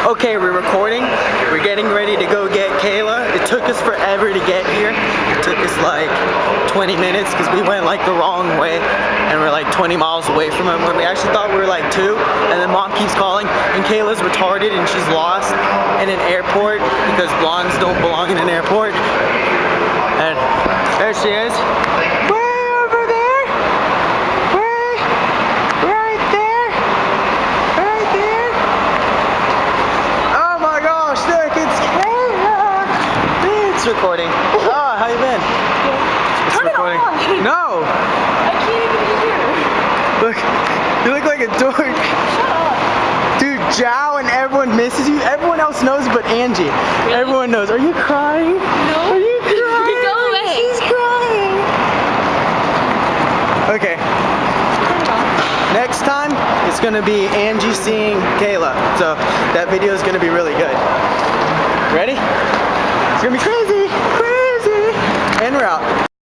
Okay, we're recording. We're getting ready to go get Kayla. It took us forever to get here. It took us like 20 minutes because we went like the wrong way and we're like 20 miles away from him when we actually thought we were like 2. And then mom keeps calling and Kayla's retarded and she's lost in an airport because blondes don't belong in an airport. And there she is. Way over there. Way right there. Right there. Oh my gosh, look, it's Kayla. It's recording. Oh, how you been? It's Turn recording. it on. No. I can't even hear. Look, you look like a dork. Shut up. Dude, Jow and everyone misses you. Everyone else knows but Angie. Really? Everyone knows. Are you crying? No. Are you crying? Go away. She's crying. Okay. Turn it on. Next time, it's gonna be Angie seeing Kayla. So that video is gonna be really good. Ready? It's gonna be crazy, crazy. And we're out.